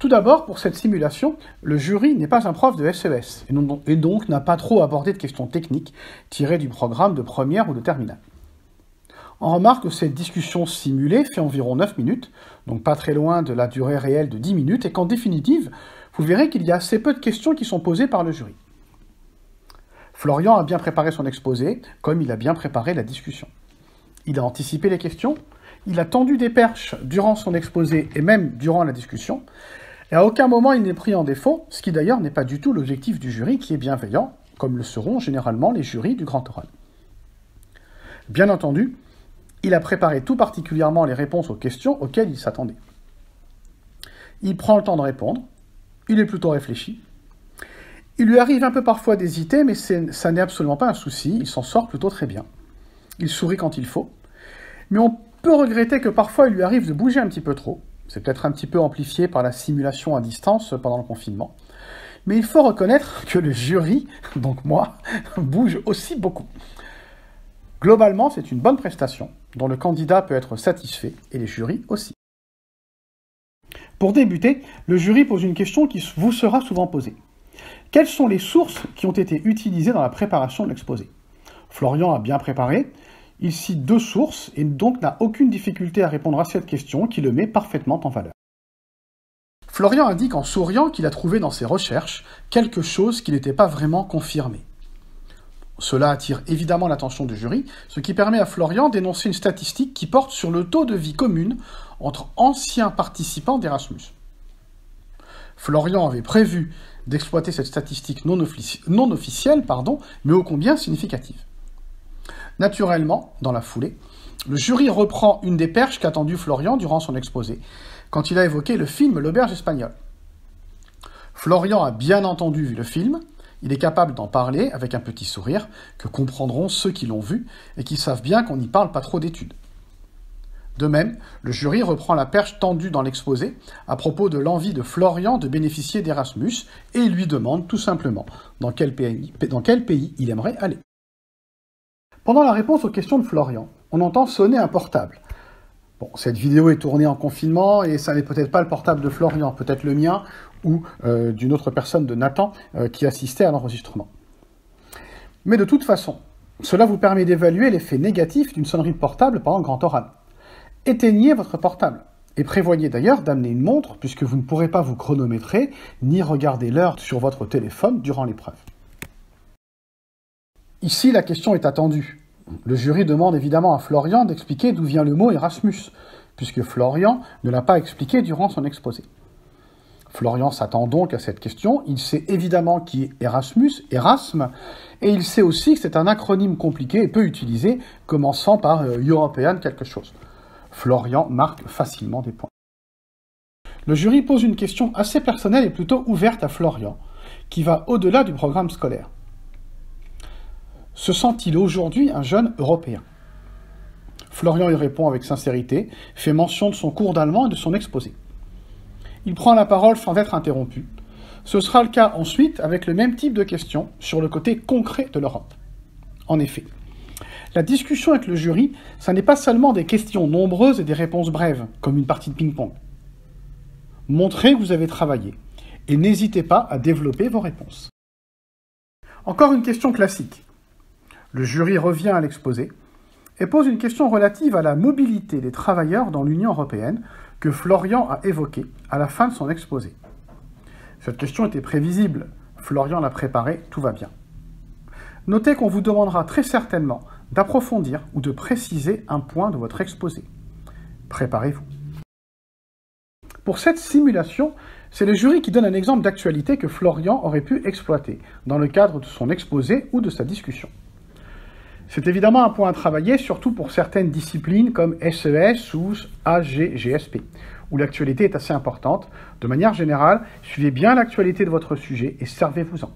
Tout d'abord, pour cette simulation, le jury n'est pas un prof de SES, et donc n'a pas trop abordé de questions techniques tirées du programme de première ou de terminale. On remarque que cette discussion simulée fait environ 9 minutes, donc pas très loin de la durée réelle de 10 minutes, et qu'en définitive, vous verrez qu'il y a assez peu de questions qui sont posées par le jury. Florian a bien préparé son exposé, comme il a bien préparé la discussion. Il a anticipé les questions, il a tendu des perches durant son exposé et même durant la discussion, et à aucun moment il n'est pris en défaut, ce qui d'ailleurs n'est pas du tout l'objectif du jury qui est bienveillant, comme le seront généralement les jurys du grand oral. Bien entendu, il a préparé tout particulièrement les réponses aux questions auxquelles il s'attendait. Il prend le temps de répondre, il est plutôt réfléchi. Il lui arrive un peu parfois d'hésiter, mais ça n'est absolument pas un souci, il s'en sort plutôt très bien. Il sourit quand il faut, mais on peut regretter que parfois il lui arrive de bouger un petit peu trop. C'est peut-être un petit peu amplifié par la simulation à distance pendant le confinement. Mais il faut reconnaître que le jury, donc moi, bouge aussi beaucoup. Globalement, c'est une bonne prestation, dont le candidat peut être satisfait, et les jurys aussi. Pour débuter, le jury pose une question qui vous sera souvent posée. Quelles sont les sources qui ont été utilisées dans la préparation de l'exposé ? Florian a bien préparé, il cite 2 sources, et donc n'a aucune difficulté à répondre à cette question qui le met parfaitement en valeur. Florian indique en souriant qu'il a trouvé dans ses recherches quelque chose qui n'était pas vraiment confirmé. Cela attire évidemment l'attention du jury, ce qui permet à Florian d'énoncer une statistique qui porte sur le taux de vie commune entre anciens participants d'Erasmus. Florian avait prévu d'exploiter cette statistique non officielle, mais ô combien significative. Naturellement, dans la foulée, le jury reprend une des perches qu'a tendu Florian durant son exposé, quand il a évoqué le film L'Auberge espagnole. Florian a bien entendu vu le film, il est capable d'en parler avec un petit sourire que comprendront ceux qui l'ont vu et qui savent bien qu'on n'y parle pas trop d'études. De même, le jury reprend la perche tendue dans l'exposé à propos de l'envie de Florian de bénéficier d'Erasmus et il lui demande tout simplement dans quel pays il aimerait aller. Pendant la réponse aux questions de Florian, on entend sonner un portable. Bon, cette vidéo est tournée en confinement et ça n'est peut-être pas le portable de Florian, peut-être le mien ou d'une autre personne de Nathan qui assistait à l'enregistrement. Mais de toute façon, cela vous permet d'évaluer l'effet négatif d'une sonnerie de portable pendant le grand oral. Éteignez votre portable et prévoyez d'ailleurs d'amener une montre puisque vous ne pourrez pas vous chronométrer ni regarder l'heure sur votre téléphone durant l'épreuve. Ici, la question est attendue. Le jury demande évidemment à Florian d'expliquer d'où vient le mot Erasmus, puisque Florian ne l'a pas expliqué durant son exposé. Florian s'attend donc à cette question, il sait évidemment qui est Erasmus, Erasme, et il sait aussi que c'est un acronyme compliqué et peu utilisé, commençant par European quelque chose. Florian marque facilement des points. Le jury pose une question assez personnelle et plutôt ouverte à Florian, qui va au-delà du programme scolaire. Se sent-il aujourd'hui un jeune européen ? Florian y répond avec sincérité, fait mention de son cours d'allemand et de son exposé. Il prend la parole sans être interrompu. Ce sera le cas ensuite avec le même type de questions sur le côté concret de l'Europe. En effet, la discussion avec le jury, ça n'est pas seulement des questions nombreuses et des réponses brèves, comme une partie de ping-pong. Montrez que vous avez travaillé et n'hésitez pas à développer vos réponses. Encore une question classique. Le jury revient à l'exposé et pose une question relative à la mobilité des travailleurs dans l'Union européenne que Florian a évoquée à la fin de son exposé. Cette question était prévisible, Florian l'a préparée, tout va bien. Notez qu'on vous demandera très certainement d'approfondir ou de préciser un point de votre exposé. Préparez-vous. Pour cette simulation, c'est le jury qui donne un exemple d'actualité que Florian aurait pu exploiter dans le cadre de son exposé ou de sa discussion. C'est évidemment un point à travailler, surtout pour certaines disciplines comme SES ou AG/GSP, où l'actualité est assez importante. De manière générale, suivez bien l'actualité de votre sujet et servez-vous-en.